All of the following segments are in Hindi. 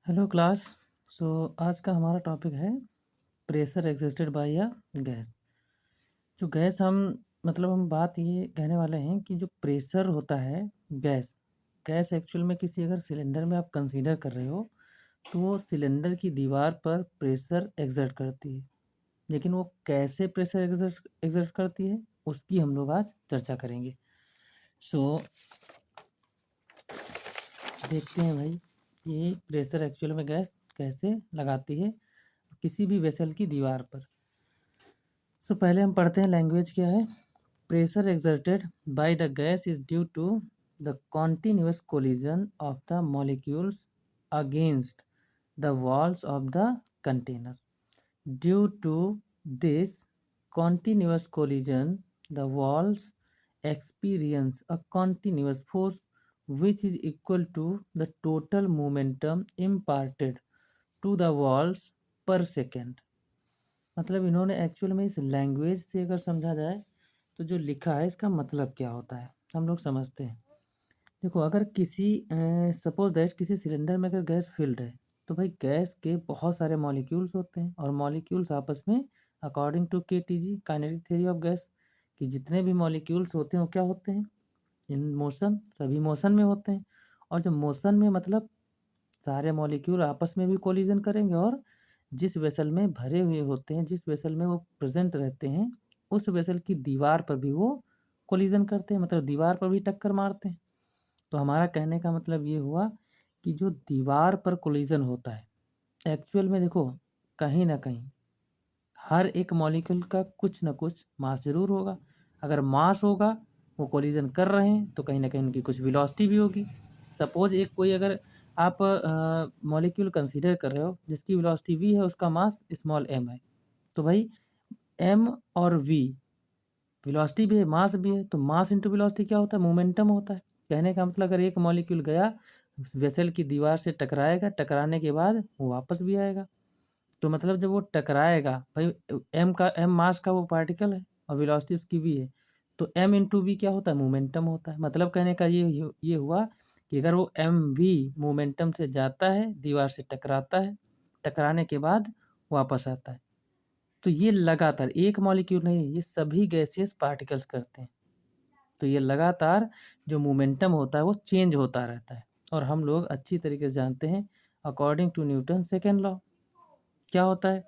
Hello class. आज का हमारा टॉपिक है pressure exerted by a gas. जो गैस हम बात ये कहने वाले हैं कि जो प्रेशर होता है गैस गैस एक्चुअल में किसी अगर सिलेंडर में आप कंसीडर कर रहे हो तो वो सिलेंडर की दीवार पर प्रेशर एग्जर्ट करती है। लेकिन वो कैसे प्रेशर एग्जर्ट एग्जर्ट करती है उसकी हम लोग आज चर्चा करेंगे। सो देखते हैं भाई ये प्रेशर एक्चुअल में गैस कैसे लगाती है किसी भी वेसल की दीवार पर। पहले हम पढ़ते हैं लैंग्वेज क्या है। Pressure exerted by the gas is due to the continuous collision of the molecules against the walls of the container. Due to this continuous collision, the walls experience a continuous force which is equal to the total momentum imparted to the walls per second. मतलब इन्होंने एक्चुअल में इस लैंग्वेज से अगर समझा जाए तो जो लिखा है इसका मतलब क्या होता है हम लोग समझते हैं। देखो अगर किसी सपोज दैट किसी सिलेंडर में अगर गैस फिल्ड है तो भाई गैस के बहुत सारे मॉलिक्यूल्स होते हैं और मॉलिक्यूल्स आपस में according to KTG kinetic theory of gas कि जितने भी मॉलिक्यूल्स होते हैं वो क्या होते हैं इन मोशन, सभी मोशन में होते हैं। और जब मोशन में मतलब सारे मॉलिक्यूल आपस में भी कोलिजन करेंगे और जिस वेसल में भरे हुए होते हैं जिस वेसल में वो प्रेजेंट रहते हैं उस वेसल की दीवार पर भी वो कोलिजन करते हैं, मतलब दीवार पर भी टक्कर मारते हैं। तो हमारा कहने का मतलब ये हुआ कि जो दीवार पर कोलिजन होता है एक्चुअल में देखो कहीं ना कहीं हर एक मॉलिक्यूल का कुछ ना कुछ मास जरूर होगा। अगर मास होगा वो कोलिजन कर रहे हैं तो कहीं ना कहीं उनकी कुछ वेलोसिटी भी होगी। सपोज एक कोई अगर आप मॉलिक्यूल कंसीडर कर रहे हो जिसकी वेलोसिटी v है उसका मास स्मॉल m है तो भाई m और v वेलोसिटी भी है मास भी है तो मास इंटू वेलोसिटी क्या होता है मोमेंटम होता है। कहने का मतलब अगर एक मॉलिक्यूल गया वेसल की दीवार से टकराएगा, टकराने के बाद वो वापस भी आएगा। तो मतलब जब वो टकराएगा भाई एम मास का वो पार्टिकल है और वेलोसिटी उसकी भी है तो एम इंटू वी क्या होता है मोमेंटम होता है। मतलब कहने का ये हुआ कि अगर वो एम वी मोमेंटम से जाता है दीवार से टकराता है, टकराने के बाद वापस आता है। तो ये लगातार एक मॉलिक्यूल नहीं ये सभी गैसियस पार्टिकल्स करते हैं। तो ये लगातार जो मोमेंटम होता है वो चेंज होता रहता है और हम लोग अच्छी तरीके से जानते हैं according to Newton second law क्या होता है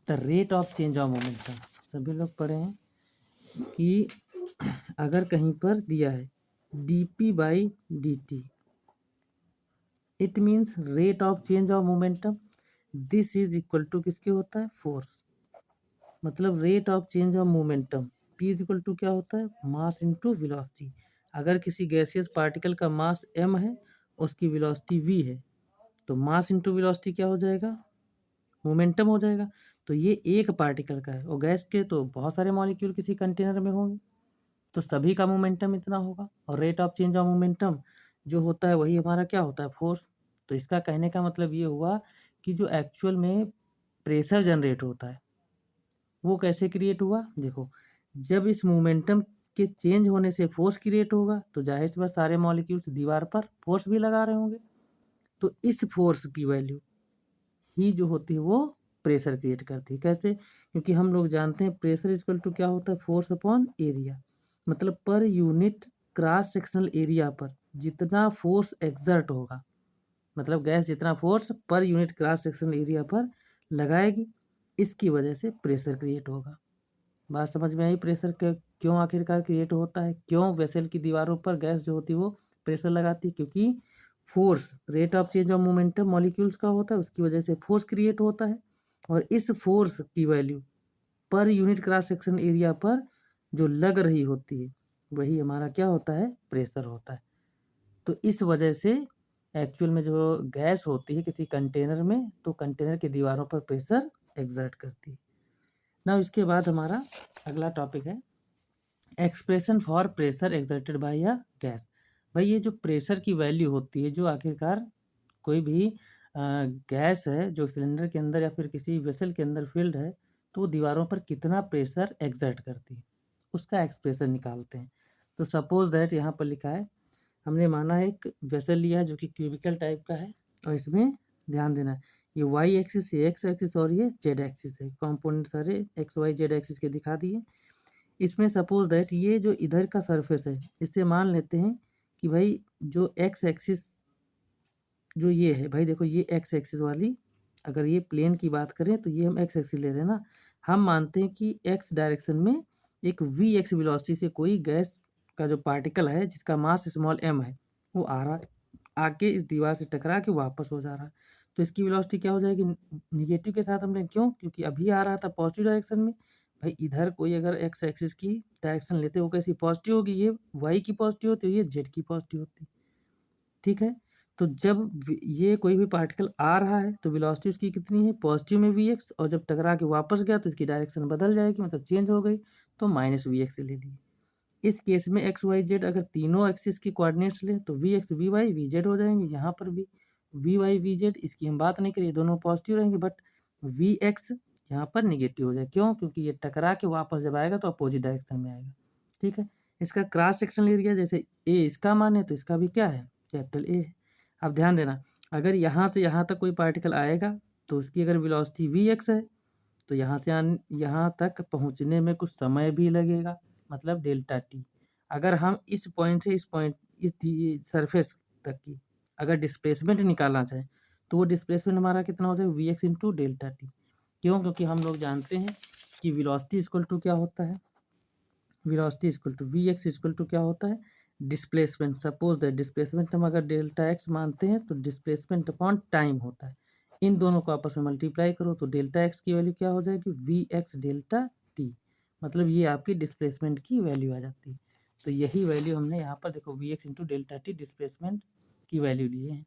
the rate of change of momentum. सभी लोग पढ़े हैं कि अगर कहीं पर दिया है dp/dt it means rate of change of momentum this is equal to किसके होता है फोर्स। मतलब rate of change of momentum p is equal to क्या होता है मास इंटू वेलोसिटी। अगर किसी गैसियस पार्टिकल का मास m है उसकी वेलोसिटी v है तो मास इंटू वेलोसिटी क्या हो जाएगा मोमेंटम हो जाएगा। तो ये एक पार्टिकल का है और गैस के तो बहुत सारे मॉलिक्यूल किसी कंटेनर में होंगे तो सभी का मोमेंटम इतना होगा और rate of change of momentum जो होता है वही हमारा क्या होता है फोर्स। तो इसका कहने का मतलब ये हुआ कि जो एक्चुअल में प्रेशर जनरेट होता है वो कैसे क्रिएट हुआ। देखो जब इस मोमेंटम के चेंज होने से फोर्स क्रिएट होगा तो जाहिर सी बात सारे मॉलिक्यूल्स दीवार पर फोर्स भी लगा रहे होंगे। तो इस फोर्स की वैल्यू ही जो होती है वो प्रेशर क्रिएट करती है। कैसे? क्योंकि हम लोग जानते हैं प्रेशर इक्वल टू क्या होता है फोर्स अपॉन एरिया। मतलब per unit cross sectional area पर जितना फोर्स एक्सर्ट होगा मतलब गैस जितना force per unit cross sectional area पर लगाएगी इसकी वजह से प्रेशर क्रिएट होगा। बात समझ में आई? प्रेशर क्यों आखिरकार क्रिएट होता है, क्यों वेसल की दीवारों पर गैस जो होती है वो प्रेशर लगाती है, क्योंकि force rate of change of momentum molecules का होता है उसकी वजह से फोर्स क्रिएट होता है और इस फोर्स की value per unit cross section area पर जो लग रही होती है वही हमारा क्या होता है प्रेशर होता है। तो इस वजह से एक्चुअल में जो गैस होती है किसी कंटेनर में तो कंटेनर की दीवारों पर प्रेशर एग्जर्ट करती है ना। इसके बाद हमारा अगला टॉपिक है expression for pressure exerted by a gas. भाई ये जो प्रेशर की वैल्यू होती है जो आखिरकार कोई भी गैस है जो सिलेंडर के अंदर या फिर किसी वेसल के अंदर फिल्ड है तो वो दीवारों पर कितना प्रेशर एक्सर्ट करती है उसका एक्सप्रेशन निकालते हैं। तो सपोज दैट यहाँ पर लिखा है हमने माना एक वेसल लिया है जो कि क्यूबिकल टाइप का है और इसमें ध्यान देना है। ये वाई एक्सिस, ये एक्स एक्सिस और ये जेड एक्सिस है। कंपोनेंट सारे एक्स वाई जेड एक्सिस के दिखा दिए। इसमें सपोज दैट ये जो इधर का सरफेस है, इससे मान लेते हैं कि भाई जो एक्स एक्सिस जो ये है, भाई देखो ये एक्स एक्सिस वाली, अगर ये प्लेन की बात करें तो ये हम एक्स एक्सिस ले रहे हैं ना। हम मानते हैं कि एक्स डायरेक्शन में एक वी एक्स वेलोसिटी से कोई गैस का जो पार्टिकल है जिसका मास स्मॉल एम है वो आ रहा है, आके इस दीवार से टकरा के वापस हो जा रहा है। तो इसकी वेलोसिटी क्या हो जाएगी, निगेटिव के साथ हमने, क्यों, क्योंकि अभी आ रहा था पॉजिटिव डायरेक्शन में। भाई इधर कोई अगर एक्स एक्सिस की डायरेक्शन लेते हो कैसी पॉजिटिव होगी, ये वाई की पॉजिटिव होती है, ये जेड की पॉजिटिव होती है। ठीक है, तो जब ये कोई भी पार्टिकल आ रहा है तो वेलोसिटी उसकी कितनी है, पॉजिटिव में वी एक्स, और जब टकरा के वापस गया तो इसकी डायरेक्शन बदल जाएगी, मतलब चेंज हो गई, तो माइनस वी एक्स ले ली। इस केस में एक्स वाई जेड अगर तीनों एक्सिस की कोऑर्डिनेट्स लें तो v x v y v z हो जाएंगे। यहाँ पर भी वी वाई वी जेड, इसकी हम बात नहीं करिए, दोनों पॉजिटिव रहेंगे, बट वी एक्स यहाँ पर निगेटिव हो जाए, क्यों, क्योंकि ये टकरा के वापस जब आएगा तो अपोजिट डायरेक्शन में आएगा। ठीक है, इसका क्रॉस सेक्शनल एरिया जैसे ए इसका मान है तो इसका भी क्या है, कैपिटल ए है। अब ध्यान देना, अगर यहाँ से यहाँ तक कोई पार्टिकल आएगा तो उसकी अगर वेलोसिटी वी एक्स है तो यहाँ से यहाँ तक पहुँचने में कुछ समय भी लगेगा, मतलब डेल्टा टी। अगर हम इस पॉइंट से इस पॉइंट, इस सरफेस तक की अगर डिस्प्लेसमेंट निकालना चाहें तो वो डिस्प्लेसमेंट हमारा कितना हो जाएगा, v x into delta t. क्यों, क्योंकि हम लोग जानते हैं कि वेलोसिटी इक्वल टू क्या होता है, velocity equal to v x equal to क्या होता है, डिस्प्लेसमेंट। सपोज दैट डिस्प्लेसमेंट हम अगर डेल्टा एक्स मानते हैं तो डिस्प्लेसमेंट अपॉन टाइम होता है। इन दोनों को आपस में मल्टीप्लाई करो तो डेल्टा एक्स की वैल्यू क्या हो जाएगी, वी एक्स डेल्टा टी, मतलब ये आपकी डिस्प्लेसमेंट की वैल्यू आ जाती है। तो यही वैल्यू हमने यहाँ पर देखो v x into delta t displacement की वैल्यू लिए हैं।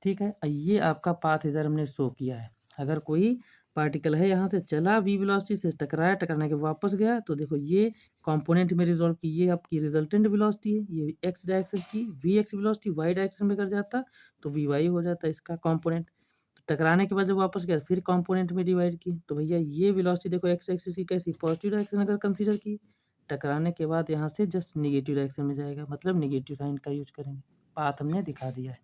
ठीक है, ये आपका पाथ इधर हमने शो किया है। अगर कोई पार्टिकल है यहाँ से चला वी वेलोसिटी से, टकराया, टकराने के वापस गया, तो देखो ये कंपोनेंट में रिजॉल्व की, ये आपकी रिजल्टेंट वेलोसिटी है, ये एक्स डायरेक्शन की v x velocity y direction में कर जाता तो वी वाई हो जाता इसका कंपोनेंट। तो टकराने के बाद जब वापस गया फिर कंपोनेंट में डिवाइड की, तो भैया ये वेलोसिटी देखो एक्स एक्सिस की कैसी पॉजिटिव डायरेक्शन अगर कंसीडर की, टकराने के बाद यहाँ से जस्ट निगेटिव डायरेक्शन में जाएगा, मतलब निगेटिव साइन का यूज करेंगे। पाथ हमने दिखा दिया है।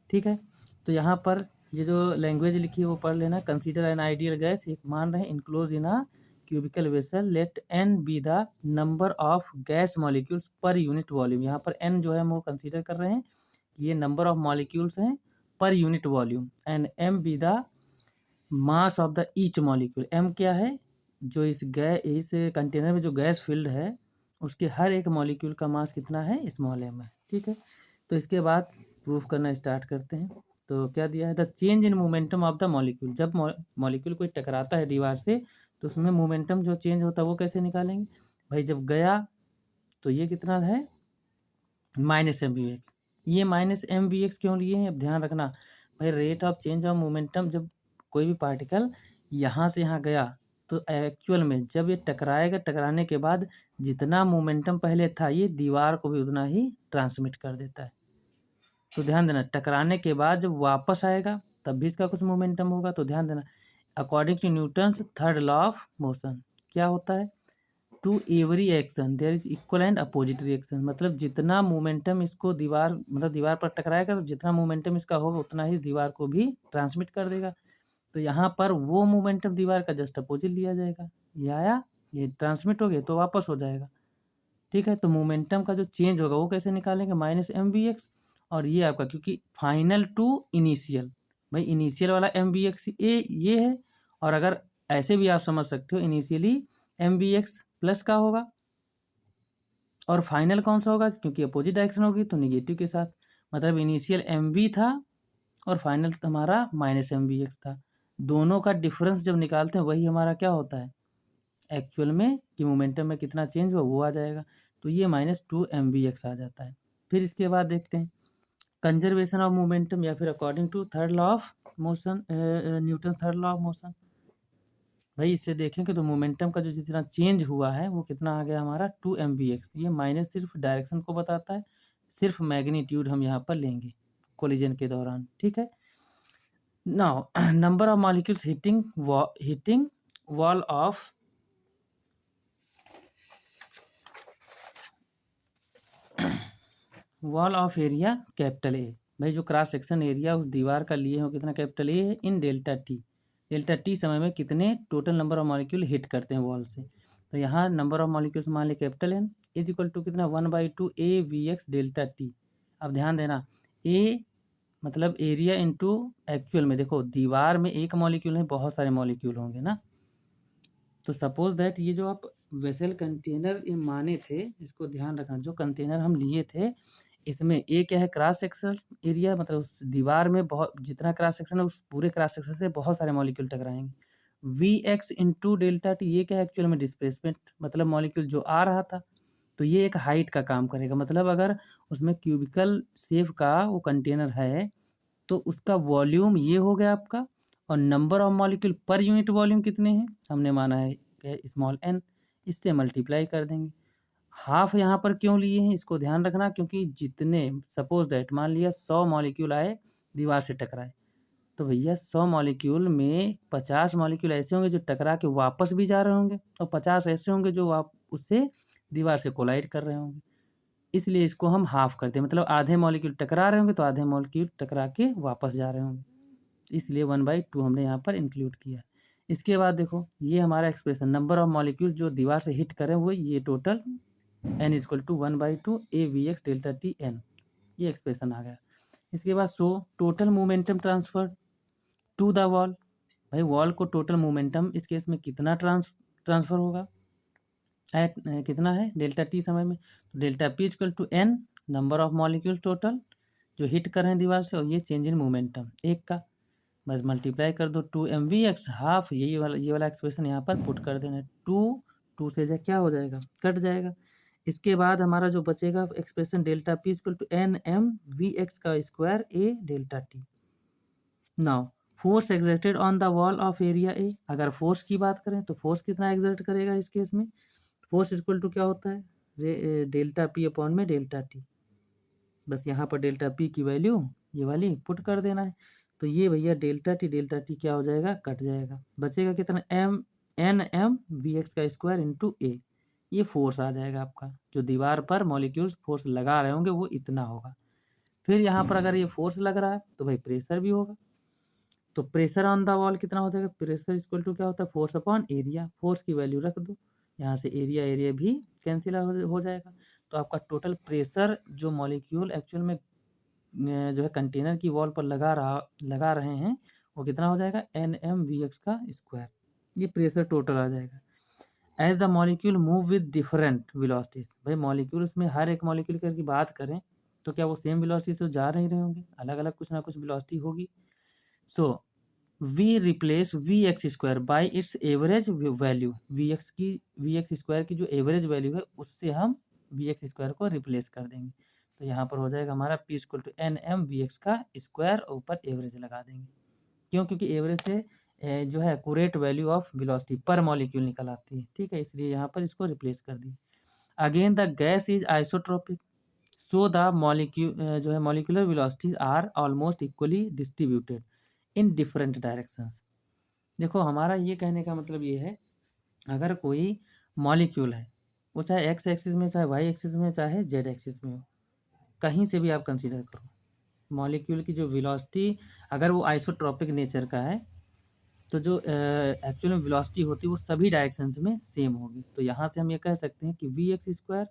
ठीक है, तो यहाँ पर ये जो लैंग्वेज लिखी है वो पढ़ लेना। कंसीडर एन आइडियल गैस, एक मान रहे enclose in a cubical vessel, let n be the number of gas molecules per unit volume. यहाँ पर एन जो है हम वो कंसीडर कर रहे हैं, ये नंबर ऑफ मॉलिक्यूल्स हैं per unit volume, and m be the mass of the each molecule. M क्या है, जो इस कंटेनर में जो गैस फिल्ड है उसके हर एक मॉलिक्यूल का मास कितना है, स्मॉल एम है। ठीक है, तो इसके बाद प्रूफ करना स्टार्ट करते हैं। तो क्या दिया है, the change in momentum of the molecule. जब मॉलिक्यूल कोई टकराता है दीवार से तो उसमें मोमेंटम जो चेंज होता है वो कैसे निकालेंगे, भाई जब गया तो ये कितना है, माइनस एम वी एक्स। ये माइनस एम वी एक्स क्यों लिए हैं, अब ध्यान रखना भाई, rate of change of momentum, जब कोई भी पार्टिकल यहाँ से यहाँ गया तो एक्चुअल में जब ये टकराएगा, टकराने के बाद जितना मोमेंटम पहले था ये दीवार को भी उतना ही ट्रांसमिट कर देता है। तो ध्यान देना, टकराने के बाद जब वापस आएगा तब भी इसका कुछ मोमेंटम होगा। तो ध्यान देना, according to Newton's third law of motion क्या होता है, to every action there is equal and opposite reaction. मतलब जितना मोमेंटम इसको दीवार, मतलब दीवार पर टकराएगा तो जितना मोमेंटम इसका होगा उतना ही दीवार को भी ट्रांसमिट कर देगा। तो यहाँ पर वो मोमेंटम दीवार का जस्ट अपोजिट लिया जाएगा, ये आया, ये ट्रांसमिट हो गया तो वापस हो जाएगा। ठीक है, तो मोमेंटम का जो चेंज होगा वो कैसे निकालेंगे, माइनस एम वी एक्स, और ये आपका क्योंकि फाइनल टू इनिशियल, भाई इनिशियल वाला एम वी एक्स ये है, और अगर ऐसे भी आप समझ सकते हो initially m we x plus का होगा और फाइनल कौन सा होगा, क्योंकि अपोजिट डायरेक्शन होगी तो निगेटिव के साथ, मतलब इनिशियल एम वी था और फाइनल हमारा माइनस एम वी एक्स था। दोनों का डिफरेंस जब निकालते हैं वही हमारा क्या होता है एक्चुअल में, कि मोमेंटम में कितना चेंज हुआ वो आ जाएगा। तो ये minus two M we X आ जाता है। फिर इसके बाद देखते हैं कंजर्वेशन ऑफ मोमेंटम, या फिर according to third law of motion, Newton third law of motion. भाई इससे देखेंगे तो मोमेंटम का जो जितना चेंज हुआ है वो कितना आ गया हमारा, टू एम वी एक्स। ये माइनस सिर्फ डायरेक्शन को बताता है, सिर्फ मैग्नीट्यूड हम यहाँ पर लेंगे कोलिजन के दौरान। ठीक है, now number of molecules hitting wall of area capital A. भाई जो क्रॉस सेक्शन एरिया उस दीवार का लिए हो कितना कैपिटल ए है इन डेल्टा टी। डेल्टा टी समय में कितने total number of molecule hit करते हैं वॉल से। तो यहाँ नंबर ऑफ मॉलिक्यूल्स मान ली capital N is equal to कितना 1/2 A we x delta T. अब ध्यान देना ए मतलब एरिया इंटू एक्चुअल में, देखो दीवार में एक मॉलिक्यूल है, बहुत सारे मॉलिक्यूल होंगे ना। तो सपोज दैट ये जो आप वेसल कंटेनर ये माने थे, इसको ध्यान रखना, जो कंटेनर हम लिए थे इसमें ए क्या है क्रॉस सेक्शन एरिया, मतलब उस दीवार में बहुत जितना क्रॉस सेक्शन है उस पूरे क्रॉस सेक्शन से बहुत सारे मॉलिक्यूल टकराएंगे। V x into delta T ये क्या है एक्चुअल में डिस्प्लेसमेंट, मतलब मॉलिक्यूल जो आ रहा था। तो ये एक हाइट का काम करेगा, मतलब अगर उसमें क्यूबिकल शेप का वो कंटेनर है तो उसका वॉल्यूम ये हो गया आपका, और नंबर ऑफ मॉलिक्यूल पर यूनिट वॉल्यूम कितने हैं हमने माना है स्मॉल एन, इससे मल्टीप्लाई कर देंगे। हाफ यहाँ पर क्यों लिए हैं इसको ध्यान रखना, क्योंकि जितने सपोज दैट मान लिया 100 मॉलिक्यूल आए दीवार से टकराए, तो भैया 100 मॉलिक्यूल में 50 मॉलिक्यूल ऐसे होंगे जो टकरा के वापस भी जा रहे होंगे, और 50 ऐसे होंगे जो आप उससे दीवार से कोलाइड कर रहे होंगे। इसलिए इसको हम हाफ करते हैं, मतलब आधे मॉलिक्यूल टकरा रहे होंगे तो आधे मॉलिक्यूल टकरा के वापस जा रहे होंगे, इसलिए 1/2 हमने यहाँ पर इंक्लूड किया। इसके बाद देखो ये हमारा एक्सप्रेशन नंबर ऑफ मॉलिक्यूल जो दीवार से हिट करें वो ये total n equal to 1/2 A we x delta t n, ये एक्सप्रेशन आ गया। इसके बाद so total momentum transfer to the wall, भाई वॉल को टोटल मोमेंटम इस केस में कितना ट्रांसफर होगा एट कितना है डेल्टा टी समय में, तो delta p equal to n number of molecule total जो हिट कर रहे हैं दीवार से, और ये चेंज इन मोमेंटम एक का, बस मल्टीप्लाई कर दो 2mv(x) हाफ, ये वाला एक्सप्रेशन यहाँ पर पुट कर देना। 2 से क्या हो जाएगा कट जाएगा। इसके बाद हमारा जो बचेगा expression delta p equal to NmV(x) का square A delta t. Now force exerted on the wall of area A, अगर फोर्स की बात करें तो फोर्स कितना एक्सर्ट करेगा इस केस में, फोर्स इक्वल टू क्या होता है डेल्टा पी अपॉन में डेल्टा टी। बस यहाँ पर डेल्टा पी की वैल्यू ये वाली पुट कर देना है, तो ये भैया डेल्टा टी क्या हो जाएगा कट जाएगा, बचेगा कितना NmV(x) का स्क्वायर इंटू ए, ये फोर्स आ जाएगा आपका, जो दीवार पर मॉलिक्यूल्स फोर्स लगा रहे होंगे वो इतना होगा। फिर यहाँ पर अगर ये फोर्स लग रहा है तो भाई प्रेशर भी होगा, तो प्रेशर ऑन द वॉल कितना हो जाएगा, प्रेशर इक्वल टू क्या होता है फोर्स अपॉन एरिया, फोर्स की वैल्यू रख दो यहाँ से, एरिया एरिया भी कैंसिल हो जाएगा। तो आपका टोटल प्रेशर जो मॉलिक्यूल एक्चुअल में जो है कंटेनर की वॉल पर लगा रहे हैं वो कितना हो जाएगा NmV(x) का स्क्वायर, ये प्रेशर टोटल आ जाएगा। As the molecule move with different velocities, भाई मॉलिक्यूल उसमें हर एक मॉलिक्यूल की बात करें तो क्या वो सेम वेलोसिटी से तो जा नहीं रहे होंगे, अलग अलग कुछ ना कुछ वेलोसिटी होगी। So we replace V(x) square by its average value, V(x) square की जो एवरेज वैल्यू है उससे हम V(x) स्क्वायर को रिप्लेस कर देंगे। तो यहाँ पर हो जाएगा हमारा P इक्वल टू NmV(x) का स्क्वायर ऊपर एवरेज लगा देंगे, क्यों, क्योंकि एवरेज से जो है एक्यूरेट वैल्यू ऑफ वेलोसिटी पर मॉलिक्यूल निकल आती है, ठीक है, इसलिए यहाँ पर इसको रिप्लेस कर दिए। Again the gas is isotropic, so the molecule जो है molecular velocities are almost equally distributed in different directions. देखो हमारा ये कहने का मतलब ये है, अगर कोई मॉलिक्यूल है वो चाहे x एक्सिस में चाहे y एक्सिस में चाहे z एक्सिस में हो, कहीं से भी आप कंसीडर करो, मॉलिक्यूल की जो वेलोसिटी अगर वो आइसोट्रोपिक नेचर का है तो जो एक्चुअल में वेलोसिटी होती है वो सभी डायरेक्शंस में सेम होगी। तो यहाँ से हम ये कह सकते हैं कि V(x) square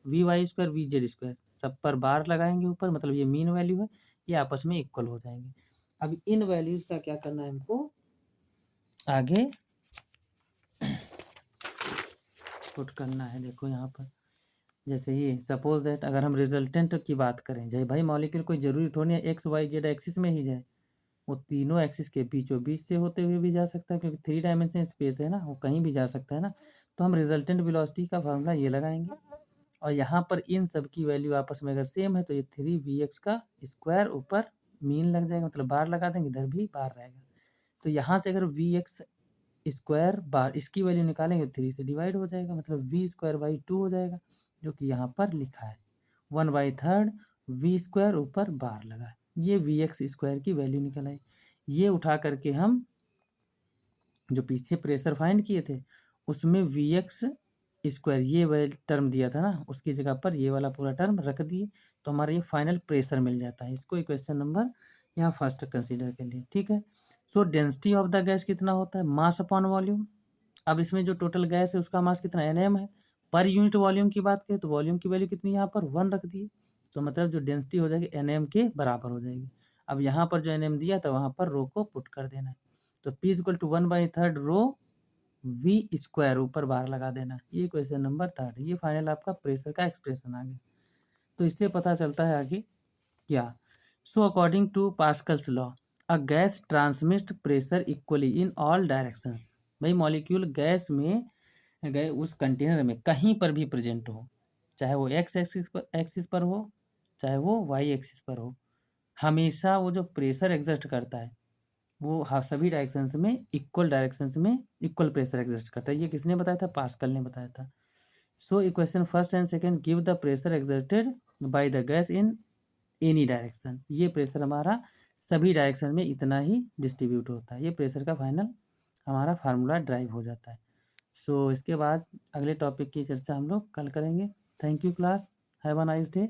V(y) square V(z) square सब पर बार लगाएंगे ऊपर, मतलब ये मीन वैल्यू है, ये आपस में इक्वल हो जाएंगे। अब इन वैल्यूज का क्या करना है हमको आगे पुट करना है। देखो यहाँ पर जैसे ये सपोज दैट अगर हम रिजल्टेंट की बात करें, जय भाई मॉलिक्यूल कोई ज़रूरी थोड़ी है XYZ एक्सिस में ही जाए, वो तीनों एक्सिस के बीचों बीच से होते हुए भी जा सकता है, क्योंकि 3 डायमेंशन स्पेस है ना, वो कहीं भी जा सकता है ना। तो हम रिजल्टेंट वेलोसिटी का फार्मूला ये लगाएंगे, और यहाँ पर इन सब की वैल्यू आपस में अगर सेम है तो ये 3Vx का स्क्वायर ऊपर मीन लग जाएगा, मतलब बार लगा देंगे, इधर भी बार रहेगा। तो यहाँ से अगर Vx स्क्वायर बार इसकी वैल्यू निकालेंगे 3 से डिवाइड हो जाएगा, मतलब V²/2 हो जाएगा, जो कि यहाँ पर लिखा है 1/3 V² ऊपर बार लगा है, ये Vx स्क्वायर की वैल्यू निकल आई। ये उठा करके हम जो पीछे प्रेशर फाइंड किए थे उसमें Vx स्क्वायर ये टर्म दिया था ना, उसकी जगह पर ये वाला पूरा टर्म रख दिए, तो हमारा ये फाइनल प्रेशर मिल जाता है। इसको इक्वेशन नंबर यहाँ फर्स्ट कंसीडर कर लिए, ठीक है। सो डेंसिटी ऑफ द गैस कितना होता है, मास अपॉन वॉल्यूम। अब इसमें जो टोटल गैस है उसका मास कितना nm है। पर यूनिट वॉल्यूम की बात करें तो वॉल्यूम की वैल्यू कितनी यहाँ पर 1 रख दी, तो मतलब जो डेंसिटी हो जाएगी nm के बराबर हो जाएगी। अब यहाँ पर जो nm दिया था वहाँ पर रो को पुट कर देना है, तो P equal to 1/3 rho V square ऊपर बार लगा देना। ये क्वेश्चन नंबर 3 ये फाइनल आपका प्रेशर का एक्सप्रेशन आ गया। तो इससे पता चलता है आगे क्या, so according to Pascal's law a gas transmit pressure equally in all directions. भाई मॉलिक्यूल गैस में गए उस कंटेनर में कहीं पर भी प्रेजेंट हो, चाहे वो एक्सिस पर हो, चाहे वो वाई एक्सिस पर हो, हमेशा वो जो प्रेशर एग्जर्ट करता है वो सभी डायरेक्शंस में इक्वल डायरेक्शंस में इक्वल प्रेशर एग्जिस्ट करता है। ये किसने बताया था, पास्कल ने बताया था। So equation first and second give the pressure exerted by the gas in any direction. ये प्रेशर हमारा सभी डायरेक्शन में इतना ही डिस्ट्रीब्यूट होता है। ये प्रेशर का फाइनल हमारा फार्मूला ड्राइव हो जाता है। सो इसके बाद अगले टॉपिक की चर्चा हम लोग कल करेंगे। Thank you class, have a nice day.